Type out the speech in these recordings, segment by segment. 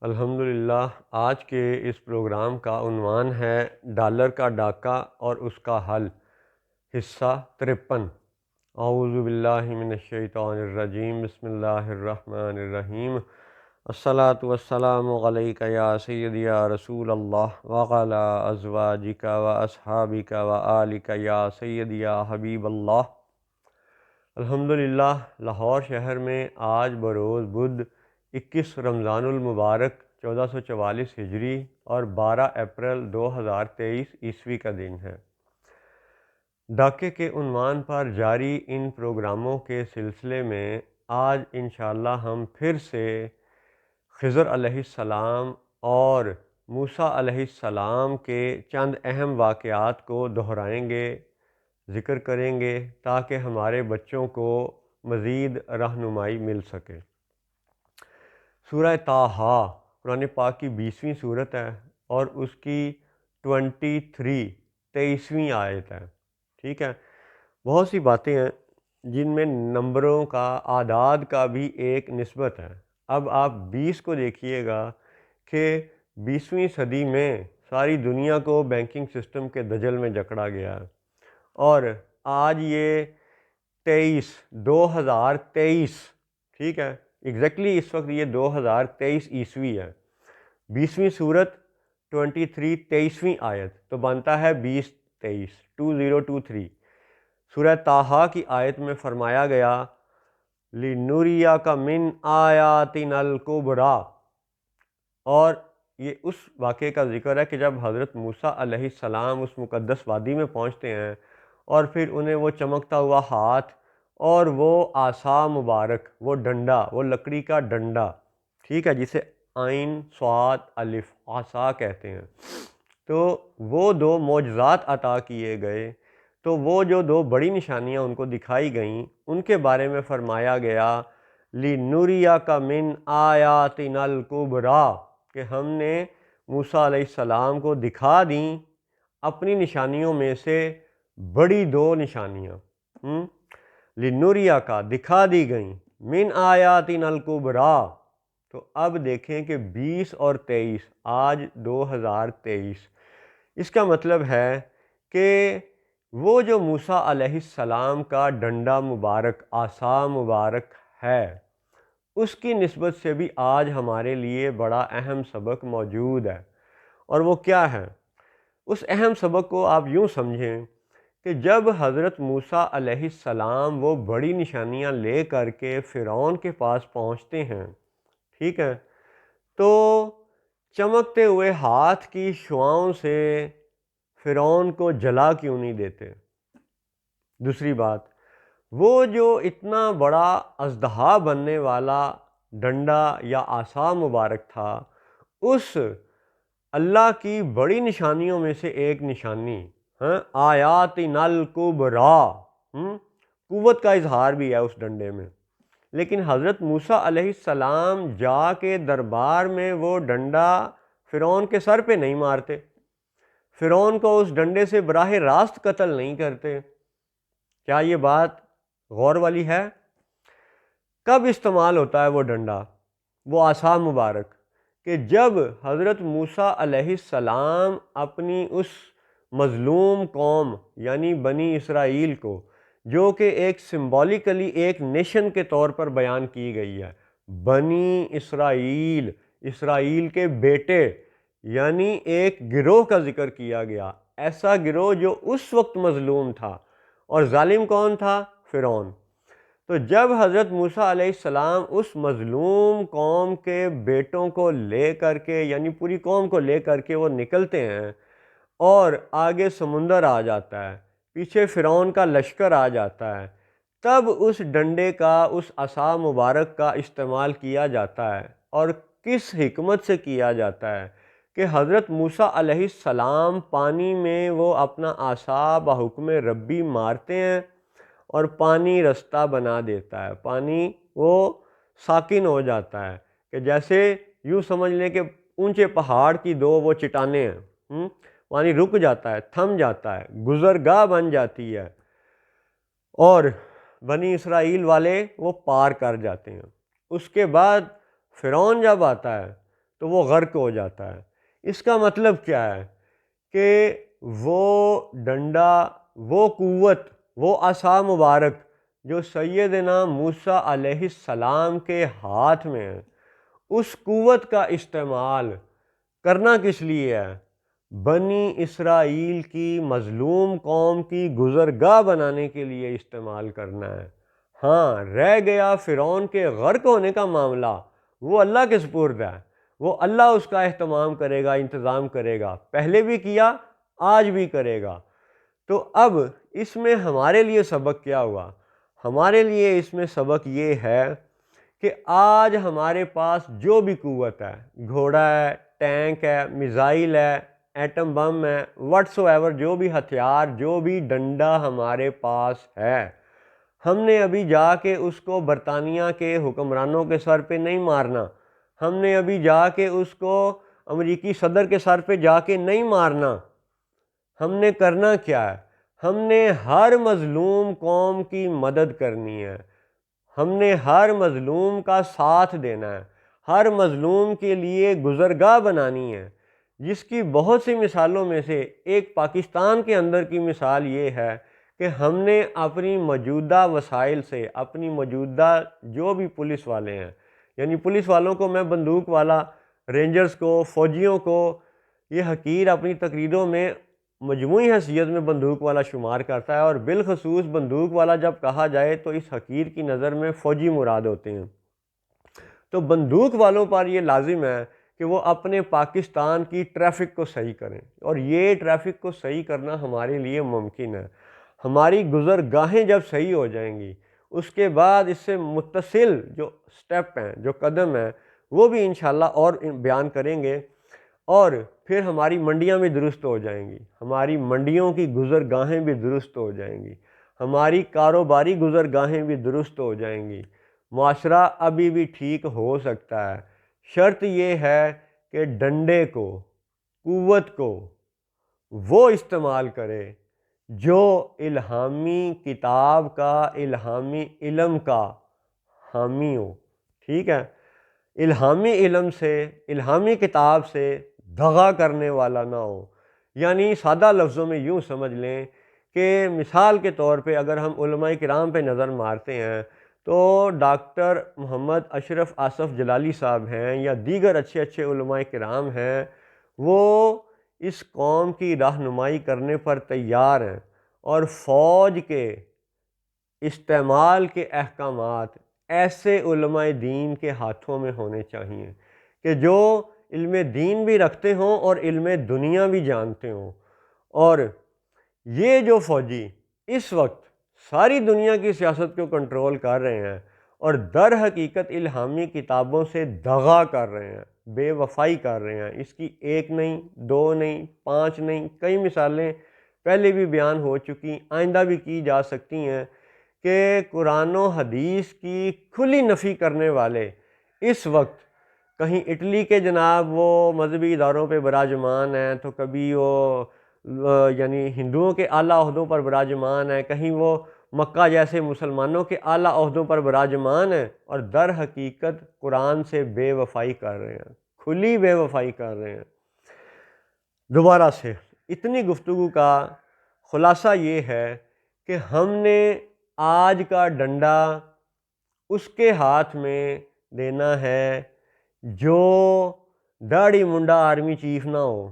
الحمدللہ آج کے اس پروگرام کا عنوان ہے ڈالر کا ڈاکہ اور اس کا حل، حصہ 53۔ اعوذ باللہ من الشیطان الرجیم، بسم اللہ الرحمن الرحیم۔ الصلاۃ والسلام علیک یا سیدی یا رسول اللہ وعلی ازواجک و اصحابک و آلک یا سیدی یا حبیب اللہ۔ الحمدللہ لاہور شہر میں آج بروز بدھ 21 رمضان المبارک 1444 ہجری اور 12 اپریل 2023 عیسوی کا دن ہے۔ ڈاکے کے عنوان پر جاری ان پروگراموں کے سلسلے میں آج انشاءاللہ ہم پھر سے خضر علیہ السلام اور موسیٰ علیہ السلام کے چند اہم واقعات کو دہرائیں گے، ذکر کریں گے تاکہ ہمارے بچوں کو مزید رہنمائی مل سکے۔ سورہ طٰہٰ قرآن پاک کی 20ویں صورت ہے اور اس کی 23ویں آیت ہے۔ ٹھیک ہے، بہت سی باتیں ہیں جن میں نمبروں کا، اعداد کا بھی ایک نسبت ہے۔ اب آپ 20 کو دیکھیے گا کہ 20ویں صدی میں ساری دنیا کو بینکنگ سسٹم کے دجل میں جکڑا گیا ہے، اور آج یہ 2023 ٹھیک ہے، ایگزیکٹلی اس وقت یہ 2023 عیسوی ہے۔ 20ویں صورت 23ویں آیت تو بنتا ہے 2023 سورہ طٰہٰ کی آیت میں فرمایا گیا لِنُرِيَكَ مِنْ آيَاتِنَا الْكُبْرَى، اور یہ اس واقعے کا ذکر ہے کہ جب حضرت موسیٰ علیہ السلام اس مقدس وادی میں پہنچتے ہیں اور پھر انہیں وہ چمکتا ہوا ہاتھ اور وہ عصا مبارک، وہ ڈنڈا، وہ لکڑی کا ڈنڈا، ٹھیک ہے، جسے عین صاد الف عصا کہتے ہیں، تو وہ دو معجزات عطا کیے گئے، تو وہ جو دو بڑی نشانیاں ان کو دکھائی گئیں ان کے بارے میں فرمایا گیا لِنُرِيَكَ مِنْ آيَاتِنَا الْكُبْرَى، کہ ہم نے موسیٰ علیہ السلام کو دکھا دیں اپنی نشانیوں میں سے بڑی دو نشانیاں، لِنُرِيَكَ دکھا دی گئیں، مِنْ آيَاتِنَا الْكُبْرَى۔ تو اب دیکھیں کہ 20 اور 23، آج 2023، اس کا مطلب ہے کہ وہ جو موسیٰ علیہ السلام کا ڈنڈا مبارک، عصا مبارک ہے، اس کی نسبت سے بھی آج ہمارے لیے بڑا اہم سبق موجود ہے۔ اور وہ کیا ہے؟ اس اہم سبق کو آپ یوں سمجھیں کہ جب حضرت موسیٰ علیہ السلام وہ بڑی نشانیاں لے کر کے فرعون کے پاس پہنچتے ہیں، ٹھیک ہے، تو چمکتے ہوئے ہاتھ کی شعاؤں سے فرعون کو جلا کیوں نہیں دیتے؟ دوسری بات، وہ جو اتنا بڑا اژدہا بننے والا ڈنڈا یا عصا مبارک تھا، اس اللہ کی بڑی نشانیوں میں سے ایک نشانی آیاتنا الکبریٰ، قوت کا اظہار بھی ہے اس ڈنڈے میں، لیکن حضرت موسیٰ علیہ السلام جا کے دربار میں وہ ڈنڈا فرعون کے سر پہ نہیں مارتے، فرعون کو اس ڈنڈے سے براہ راست قتل نہیں کرتے۔ کیا یہ بات غور والی ہے؟ کب استعمال ہوتا ہے وہ ڈنڈا، وہ عصا مبارک؟ کہ جب حضرت موسیٰ علیہ السلام اپنی اس مظلوم قوم یعنی بنی اسرائیل کو، جو کہ ایک سمبولیکلی ایک نیشن کے طور پر بیان کی گئی ہے، بنی اسرائیل، اسرائیل کے بیٹے، یعنی ایک گروہ کا ذکر کیا گیا، ایسا گروہ جو اس وقت مظلوم تھا، اور ظالم کون تھا؟ فرعون۔ تو جب حضرت موسیٰ علیہ السلام اس مظلوم قوم کے بیٹوں کو لے کر کے، یعنی پوری قوم کو لے کر کے وہ نکلتے ہیں، اور آگے سمندر آ جاتا ہے، پیچھے فرعون کا لشکر آ جاتا ہے، تب اس ڈنڈے کا، اس عصا مبارک کا استعمال کیا جاتا ہے، اور کس حکمت سے کیا جاتا ہے کہ حضرت موسیٰ علیہ السلام پانی میں وہ اپنا عصا بحکم ربی مارتے ہیں اور پانی رستہ بنا دیتا ہے، پانی وہ ساکن ہو جاتا ہے، کہ جیسے یوں سمجھ لیں کہ اونچے پہاڑ کی دو وہ چٹانیں ہیں، پانی رک جاتا ہے، تھم جاتا ہے، گزرگاہ بن جاتی ہے، اور بنی اسرائیل والے وہ پار کر جاتے ہیں۔ اس کے بعد فرعون جب آتا ہے تو وہ غرق ہو جاتا ہے۔ اس کا مطلب کیا ہے کہ وہ ڈنڈا، وہ قوت، وہ عصا مبارک جو سیدنا موسیٰ علیہ السلام کے ہاتھ میں ہے، اس قوت کا استعمال کرنا کس لیے ہے؟ بنی اسرائیل کی مظلوم قوم کی گزرگاہ بنانے کے لیے استعمال کرنا ہے۔ ہاں، رہ گیا فرعون کے غرق ہونے کا معاملہ، وہ اللہ کے سپرد ہے، وہ اللہ اس کا اہتمام کرے گا، انتظام کرے گا، پہلے بھی کیا، آج بھی کرے گا۔ تو اب اس میں ہمارے لیے سبق کیا ہوا؟ ہمارے لیے اس میں سبق یہ ہے کہ آج ہمارے پاس جو بھی قوت ہے، گھوڑا ہے، ٹینک ہے، میزائل ہے، ایٹم بم ہے، واٹس ایور، جو بھی ہتھیار، جو بھی ڈنڈا ہمارے پاس ہے، ہم نے ابھی جا کے اس کو برطانیہ کے حکمرانوں کے سر پہ نہیں مارنا، ہم نے ابھی جا کے اس کو امریکی صدر کے سر پہ جا کے نہیں مارنا۔ ہم نے کرنا کیا ہے؟ ہم نے ہر مظلوم قوم کی مدد کرنی ہے، ہم نے ہر مظلوم کا ساتھ دینا ہے، ہر مظلوم کے لیے گزرگاہ بنانی ہے، جس کی بہت سی مثالوں میں سے ایک پاکستان کے اندر کی مثال یہ ہے کہ ہم نے اپنی موجودہ وسائل سے، اپنی موجودہ جو بھی پولیس والے ہیں، یعنی پولیس والوں کو میں بندوق والا، رینجرز کو، فوجیوں کو، یہ حقیر اپنی تقریروں میں مجموعی حیثیت میں بندوق والا شمار کرتا ہے، اور بالخصوص بندوق والا جب کہا جائے تو اس حقیر کی نظر میں فوجی مراد ہوتے ہیں۔ تو بندوق والوں پر یہ لازم ہے کہ وہ اپنے پاکستان کی ٹریفک کو صحیح کریں، اور یہ ٹریفک کو صحیح کرنا ہمارے لیے ممکن ہے۔ ہماری گزرگاہیں جب صحیح ہو جائیں گی، اس کے بعد اس سے متصل جو سٹیپ ہیں، جو قدم ہیں، وہ بھی انشاءاللہ اور بیان کریں گے، اور پھر ہماری منڈیاں بھی درست ہو جائیں گی، ہماری منڈیوں کی گزرگاہیں بھی درست ہو جائیں گی، ہماری کاروباری گزرگاہیں بھی درست ہو جائیں گی، معاشرہ ابھی بھی ٹھیک ہو سکتا ہے۔ شرط یہ ہے کہ ڈنڈے کو، قوت کو وہ استعمال کرے جو الہامی کتاب کا، الہامی علم کا حامی ہو، ٹھیک ہے؟ الہامی علم سے، الہامی کتاب سے دغا کرنے والا نہ ہو۔ یعنی سادہ لفظوں میں یوں سمجھ لیں کہ مثال کے طور پہ اگر ہم علماء کرام پہ نظر مارتے ہیں تو ڈاکٹر محمد اشرف آصف جلالی صاحب ہیں یا دیگر اچھے اچھے علماء کرام ہیں، وہ اس قوم کی رہنمائی کرنے پر تیار ہیں، اور فوج کے استعمال کے احکامات ایسے علماء دین کے ہاتھوں میں ہونے چاہیے کہ جو علم دین بھی رکھتے ہوں اور علم دنیا بھی جانتے ہوں۔ اور یہ جو فوجی اس وقت ساری دنیا کی سیاست کو کنٹرول کر رہے ہیں اور در حقیقت الہامی کتابوں سے دغا کر رہے ہیں، بے وفائی کر رہے ہیں، اس کی ایک نہیں، دو نہیں، پانچ نہیں، کئی مثالیں پہلے بھی بیان ہو چکی، آئندہ بھی کی جا سکتی ہیں کہ قرآن و حدیث کی کھلی نفی کرنے والے اس وقت کہیں اٹلی کے جناب وہ مذہبی اداروں پہ براجمان ہیں، تو کبھی وہ یعنی ہندوؤں کے اعلیٰ عہدوں پر براجمان ہیں، کہیں وہ مکہ جیسے مسلمانوں کے اعلیٰ عہدوں پر براجمان ہیں، اور در حقیقت قرآن سے بے وفائی کر رہے ہیں، کھلی بے وفائی کر رہے ہیں۔ دوبارہ سے اتنی گفتگو کا خلاصہ یہ ہے کہ ہم نے آج کا ڈنڈا اس کے ہاتھ میں دینا ہے جو داڑھی منڈا آرمی چیف نہ ہو،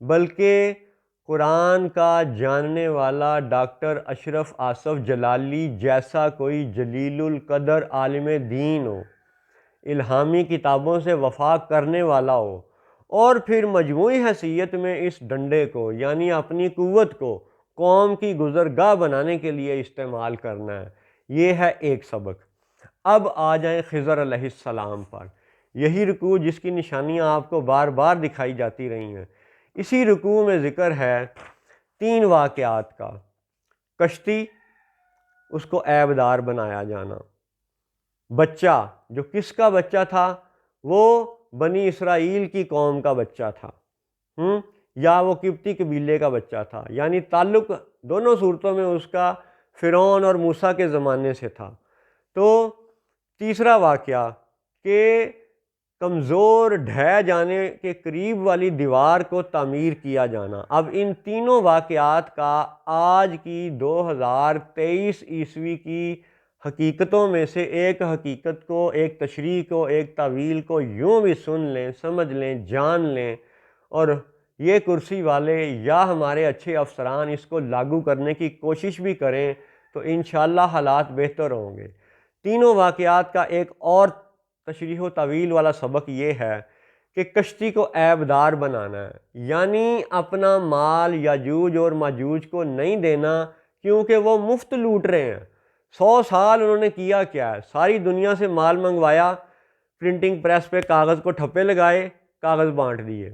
بلکہ قرآن کا جاننے والا ڈاکٹر اشرف آصف جلالی جیسا کوئی جلیل القدر عالم دین ہو، الہامی کتابوں سے وفا کرنے والا ہو، اور پھر مجموعی حیثیت میں اس ڈنڈے کو یعنی اپنی قوت کو قوم کی گزرگاہ بنانے کے لیے استعمال کرنا ہے۔ یہ ہے ایک سبق۔ اب آ جائیں خضر علیہ السلام پر، یہی رکوع جس کی نشانیاں آپ کو بار بار دکھائی جاتی رہی ہیں۔ اسی رکوع میں ذکر ہے 3 واقعات کا: کشتی، اس کو عیب دار بنایا جانا، بچہ جو کس کا بچہ تھا؟ وہ بنی اسرائیل کی قوم کا بچہ تھا، یا وہ قبطی قبیلے کا بچہ تھا، یعنی تعلق دونوں صورتوں میں اس کا فرعون اور موسیٰ کے زمانے سے تھا۔ تو تیسرا واقعہ کہ کمزور ڈھہ جانے کے قریب والی دیوار کو تعمیر کیا جانا۔ اب ان تینوں واقعات کا آج کی 2023 عیسوی کی حقیقتوں میں سے ایک حقیقت کو، ایک تشریح کو، ایک تعویل کو یوں بھی سن لیں، سمجھ لیں، جان لیں، اور یہ کرسی والے یا ہمارے اچھے افسران اس کو لاگو کرنے کی کوشش بھی کریں تو انشاءاللہ حالات بہتر ہوں گے۔ تینوں واقعات کا ایک اور تشریح و تعویل والا سبق یہ ہے کہ کشتی کو عیب دار بنانا ہے، یعنی اپنا مال یاجوج اور ماجوج کو نہیں دینا، کیونکہ وہ مفت لوٹ رہے ہیں۔ 100 سال انہوں نے کیا کیا ہے؟ ساری دنیا سے مال منگوایا، پرنٹنگ پریس پہ کاغذ کو ٹھپے لگائے، کاغذ بانٹ دیے۔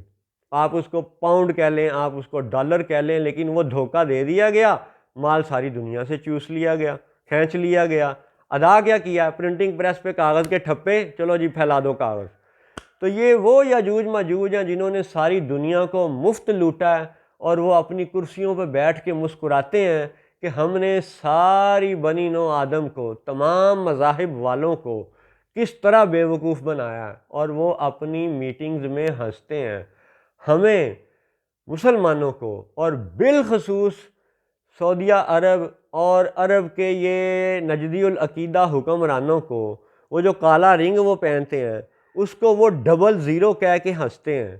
آپ اس کو پاؤنڈ کہہ لیں، آپ اس کو ڈالر کہہ لیں، لیکن وہ دھوکہ دے دیا گیا، مال ساری دنیا سے چوس لیا گیا، کھینچ لیا گیا۔ ادا کیا کیا؟ پرنٹنگ پریس پہ کاغذ کے ٹھپے، چلو جی پھیلا دو کاغذ۔ تو یہ وہ یاجوج ماجوج ہیں جنہوں نے ساری دنیا کو مفت لوٹا ہے، اور وہ اپنی کرسیوں پہ بیٹھ کے مسکراتے ہیں کہ ہم نے ساری بنی نو آدم کو، تمام مذاہب والوں کو کس طرح بے وقوف بنایا ہے، اور وہ اپنی میٹنگز میں ہنستے ہیں۔ ہمیں مسلمانوں کو، اور بالخصوص سعودیہ عرب اور عرب کے یہ نجدی العقیدہ حکمرانوں کو، وہ جو کالا رنگ وہ پہنتے ہیں اس کو وہ ڈبل زیرو کہہ کے ہنستے ہیں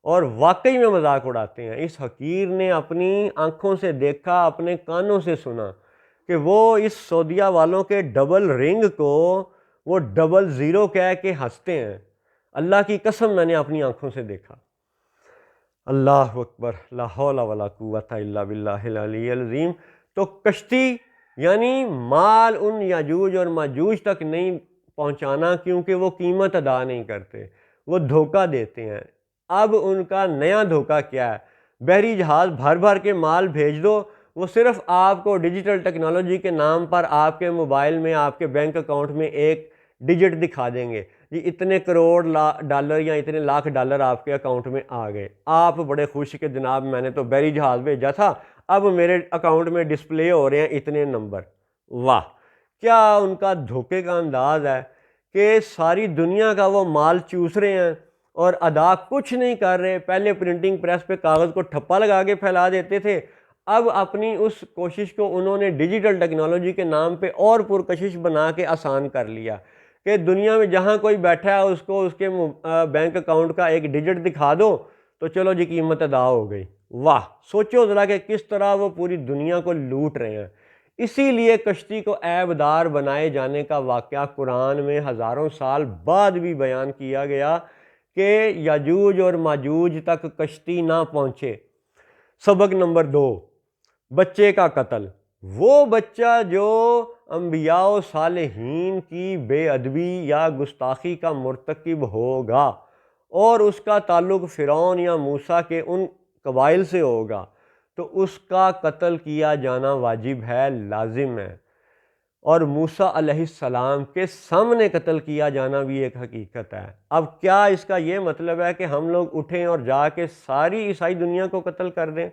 اور واقعی میں مذاق اڑاتے ہیں۔ اس حقیر نے اپنی آنکھوں سے دیکھا، اپنے کانوں سے سنا کہ وہ اس سعودیہ والوں کے ڈبل رنگ کو وہ ڈبل زیرو کہہ کے ہنستے ہیں۔ اللہ کی قسم میں نے اپنی آنکھوں سے دیکھا۔ اللہ اکبر، لا حول ولا قوت الا باللہ العلی العظیم۔ تو کشتی یعنی مال ان یاجوج اور ماجوج تک نہیں پہنچانا، کیونکہ وہ قیمت ادا نہیں کرتے، وہ دھوکہ دیتے ہیں۔ اب ان کا نیا دھوکہ کیا ہے؟ بحری جہاز بھر بھر کے مال بھیج دو، وہ صرف آپ کو ڈیجیٹل ٹیکنالوجی کے نام پر آپ کے موبائل میں، آپ کے بینک اکاؤنٹ میں ایک ڈیجٹ دکھا دیں گے، جی اتنے کروڑ ڈالر یا اتنے لاکھ ڈالر آپ کے اکاؤنٹ میں آ گئے۔ آپ بڑے خوش کہ جناب میں نے تو بحری جہاز بھیجا تھا، اب میرے اکاؤنٹ میں ڈسپلے ہو رہے ہیں اتنے نمبر۔ واہ، کیا ان کا دھوکے کا انداز ہے کہ ساری دنیا کا وہ مال چوس رہے ہیں اور ادا کچھ نہیں کر رہے۔ پہلے پرنٹنگ پریس پہ کاغذ کو ٹھپا لگا کے پھیلا دیتے تھے، اب اپنی اس کوشش کو انہوں نے ڈیجیٹل ٹیکنالوجی کے نام پہ اور پرکشش بنا کے آسان کر لیا کہ دنیا میں جہاں کوئی بیٹھا ہے اس کو اس کے بینک اکاؤنٹ کا ایک ڈیجٹ دکھا دو تو چلو جی قیمت ادا ہو گئی۔ واہ، سوچو ذرا کہ کس طرح وہ پوری دنیا کو لوٹ رہے ہیں۔ اسی لیے کشتی کو عیب دار بنائے جانے کا واقعہ قرآن میں ہزاروں سال بعد بھی بیان کیا گیا کہ یاجوج اور ماجوج تک کشتی نہ پہنچے۔ سبق نمبر 2، بچے کا قتل۔ وہ بچہ جو انبیاء و صالحین کی بے ادبی یا گستاخی کا مرتکب ہوگا اور اس کا تعلق فرعون یا موسیٰ کے ان قبائل سے ہوگا تو اس کا قتل کیا جانا واجب ہے، لازم ہے، اور موسیٰ علیہ السلام کے سامنے قتل کیا جانا بھی ایک حقیقت ہے۔ اب کیا اس کا یہ مطلب ہے کہ ہم لوگ اٹھیں اور جا کے ساری عیسائی دنیا کو قتل کر دیں،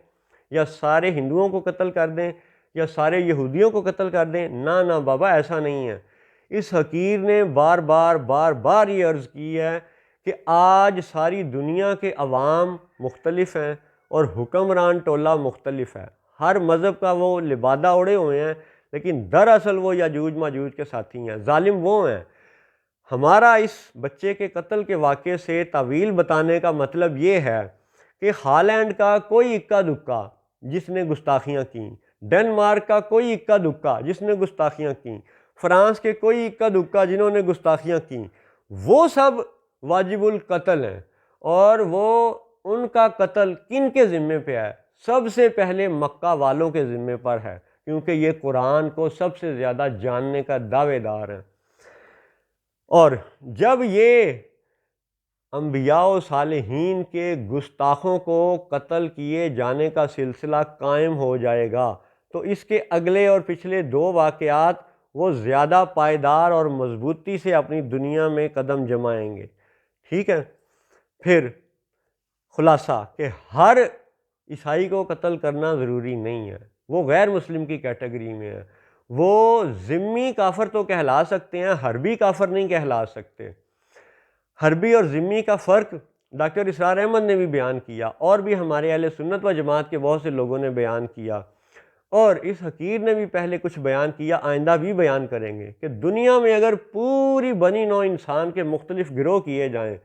یا سارے ہندوؤں کو قتل کر دیں، یا سارے یہودیوں کو قتل کر دیں؟ نہ نہ بابا، ایسا نہیں ہے۔ اس حقیر نے بار بار یہ عرض کی ہے کہ آج ساری دنیا کے عوام مختلف ہیں اور حکمران ٹولہ مختلف ہے، ہر مذہب کا وہ لبادہ اوڑے ہوئے ہیں، لیکن دراصل وہ یاجوج ماجوج کے ساتھی ہیں، ظالم وہ ہیں۔ ہمارا اس بچے کے قتل کے واقعے سے تعویل بتانے کا مطلب یہ ہے کہ ہالینڈ کا کوئی اکا دکا جس نے گستاخیاں کیں، ڈنمارک کا کوئی اکا دکا جس نے گستاخیاں کیں، فرانس کے کوئی اکا دکا جنہوں نے گستاخیاں کیں، وہ سب واجب القتل ہیں۔ اور وہ ان کا قتل کن کے ذمے پہ ہے؟ سب سے پہلے مکہ والوں کے ذمے پر ہے، کیونکہ یہ قرآن کو سب سے زیادہ جاننے کا دعوے دار ہے۔ اور جب یہ انبیاء و صالحین کے گستاخوں کو قتل کیے جانے کا سلسلہ قائم ہو جائے گا تو اس کے اگلے اور پچھلے 2 واقعات وہ زیادہ پائیدار اور مضبوطی سے اپنی دنیا میں قدم جمائیں گے۔ ٹھیک ہے، پھر خلاصہ کہ ہر عیسائی کو قتل کرنا ضروری نہیں ہے، وہ غیر مسلم کی کیٹیگری میں ہے، وہ ذمی کافر تو کہلا سکتے ہیں، حربی کافر نہیں کہلا سکتے۔ حربی اور ذمی کا فرق ڈاکٹر اسرار احمد نے بھی بیان کیا، اور بھی ہمارے اہل سنت و جماعت کے بہت سے لوگوں نے بیان کیا، اور اس حقیر نے بھی پہلے کچھ بیان کیا، آئندہ بھی بیان کریں گے کہ دنیا میں اگر پوری بنی نوع انسان کے مختلف گروہ کیے جائیں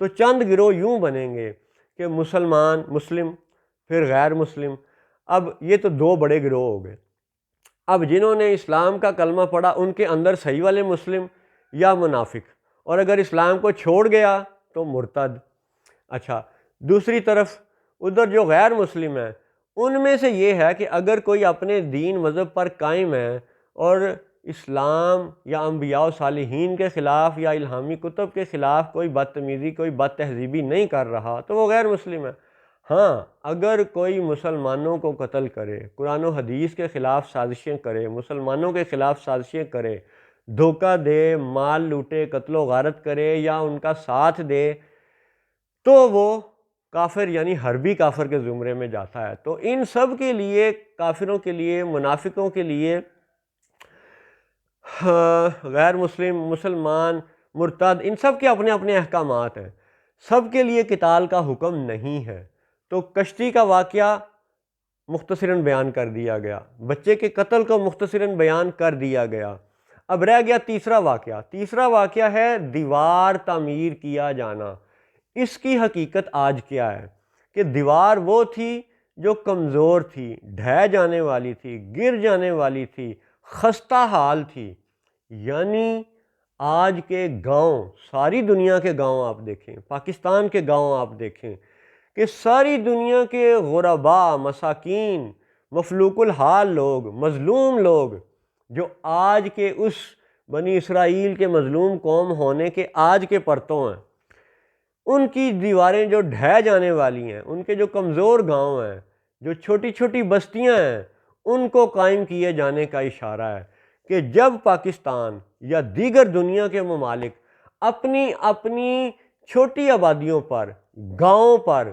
تو چند گروہ یوں بنیں گے کہ مسلمان، مسلم، پھر غیر مسلم۔ اب یہ تو دو بڑے گروہ ہو گئے۔ اب جنہوں نے اسلام کا کلمہ پڑھا ان کے اندر صحیح والے مسلم یا منافق، اور اگر اسلام کو چھوڑ گیا تو مرتد۔ اچھا، دوسری طرف ادھر جو غیر مسلم ہیں ان میں سے یہ ہے کہ اگر کوئی اپنے دین مذہب پر قائم ہے اور اسلام یا انبیاء و صالحین کے خلاف یا الہامی کتب کے خلاف کوئی بدتمیزی، کوئی بد تہذیبی نہیں کر رہا تو وہ غیر مسلم ہے۔ ہاں، اگر کوئی مسلمانوں کو قتل کرے، قرآن و حدیث کے خلاف سازشیں کرے، مسلمانوں کے خلاف سازشیں کرے، دھوکہ دے، مال لوٹے، قتل و غارت کرے یا ان کا ساتھ دے، تو وہ کافر یعنی حربی کافر کے زمرے میں جاتا ہے۔ تو ان سب کے لیے، کافروں کے لیے، منافقوں کے لیے، غیر مسلم، مسلمان، مرتد، ان سب کے اپنے اپنے احکامات ہیں، سب کے لیے قتال کا حکم نہیں ہے۔ تو کشتی کا واقعہ مختصراً بیان کر دیا گیا، بچے کے قتل کو مختصراً بیان کر دیا گیا۔ اب رہ گیا تیسرا واقعہ۔ تیسرا واقعہ ہے دیوار تعمیر کیا جانا۔ اس کی حقیقت آج کیا ہے کہ دیوار وہ تھی جو کمزور تھی، ڈھہ جانے والی تھی، گر جانے والی تھی، خستہ حال تھی۔ یعنی آج کے گاؤں، ساری دنیا کے گاؤں آپ دیکھیں، پاکستان کے گاؤں آپ دیکھیں کہ ساری دنیا کے غرباء، مساکین، مفلوق الحال لوگ، مظلوم لوگ جو آج کے اس بنی اسرائیل کے مظلوم قوم ہونے کے آج کے پرتوں ہیں، ان کی دیواریں جو ڈھہ جانے والی ہیں، ان کے جو کمزور گاؤں ہیں، جو چھوٹی چھوٹی بستیاں ہیں، ان کو قائم کیے جانے کا اشارہ ہے کہ جب پاکستان یا دیگر دنیا کے ممالک اپنی اپنی چھوٹی آبادیوں پر، گاؤں پر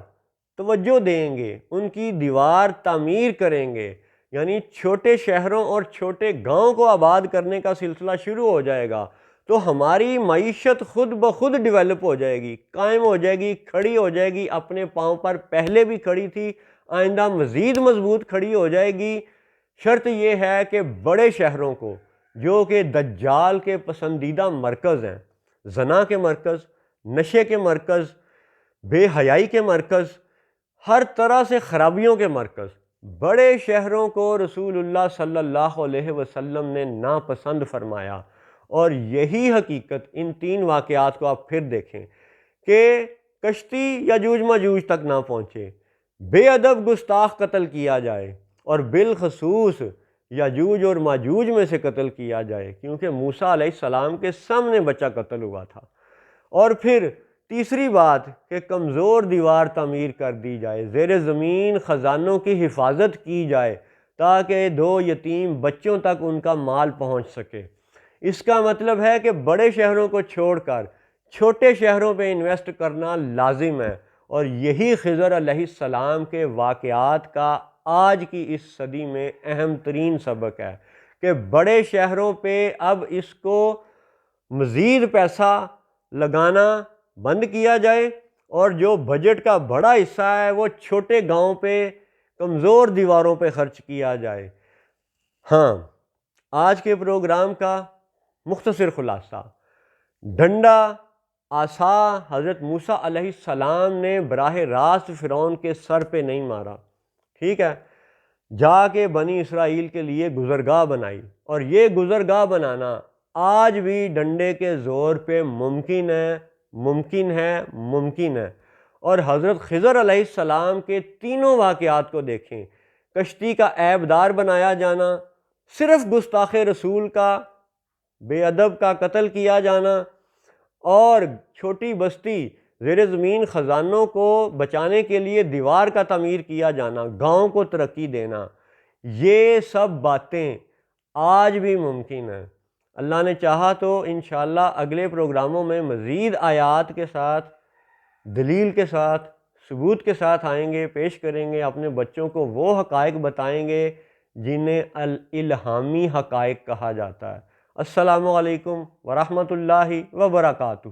توجہ دیں گے، ان کی دیوار تعمیر کریں گے، یعنی چھوٹے شہروں اور چھوٹے گاؤں کو آباد کرنے کا سلسلہ شروع ہو جائے گا، تو ہماری معیشت خود بخود ڈیولپ ہو جائے گی، قائم ہو جائے گی، کھڑی ہو جائے گی، اپنے پاؤں پر پہلے بھی کھڑی تھی، آئندہ مزید مضبوط کھڑی ہو جائے گی۔ شرط یہ ہے کہ بڑے شہروں کو، جو کہ دجال کے پسندیدہ مرکز ہیں، زنا کے مرکز، نشے کے مرکز، بے حیائی کے مرکز، ہر طرح سے خرابیوں کے مرکز، بڑے شہروں کو رسول اللہ صلی اللہ علیہ وسلم نے ناپسند فرمایا۔ اور یہی حقیقت ان تین واقعات کو آپ پھر دیکھیں کہ کشتی یاجوج ماجوج تک نہ پہنچے، بے ادب گستاخ قتل کیا جائے، اور بالخصوص یاجوج اور ماجوج میں سے قتل کیا جائے، کیونکہ موسیٰ علیہ السلام کے سامنے بچہ قتل ہوا تھا۔ اور پھر تیسری بات کہ کمزور دیوار تعمیر کر دی جائے، زیر زمین خزانوں کی حفاظت کی جائے تاکہ دو یتیم بچوں تک ان کا مال پہنچ سکے۔ اس کا مطلب ہے کہ بڑے شہروں کو چھوڑ کر چھوٹے شہروں پہ انویسٹ کرنا لازم ہے، اور یہی خضر علیہ السلام کے واقعات کا آج کی اس صدی میں اہم ترین سبق ہے کہ بڑے شہروں پہ اب اس کو مزید پیسہ لگانا بند کیا جائے، اور جو بجٹ کا بڑا حصہ ہے وہ چھوٹے گاؤں پہ، کمزور دیواروں پہ خرچ کیا جائے۔ ہاں، آج کے پروگرام کا مختصر خلاصہ، ڈنڈا، عصا حضرت موسیٰ علیہ السلام نے براہ راست فرعون کے سر پہ نہیں مارا، ٹھیک ہے، جا کے بنی اسرائیل کے لیے گزرگاہ بنائی، اور یہ گزرگاہ بنانا آج بھی ڈنڈے کے زور پہ ممکن ہے، ممکن ہے، ممکن ہے۔ اور حضرت خضر علیہ السلام کے تینوں واقعات کو دیکھیں، کشتی کا عیب دار بنایا جانا، صرف گستاخ رسول کا، بے ادب کا قتل کیا جانا، اور چھوٹی بستی زیر زمین خزانوں کو بچانے کے لیے دیوار کا تعمیر کیا جانا، گاؤں کو ترقی دینا، یہ سب باتیں آج بھی ممکن ہیں۔ اللہ نے چاہا تو انشاءاللہ اگلے پروگراموں میں مزید آیات کے ساتھ، دلیل کے ساتھ، ثبوت کے ساتھ آئیں گے، پیش کریں گے، اپنے بچوں کو وہ حقائق بتائیں گے جنہیں الہامی حقائق کہا جاتا ہے۔ السلام علیکم ورحمۃ اللہ وبرکاتہ۔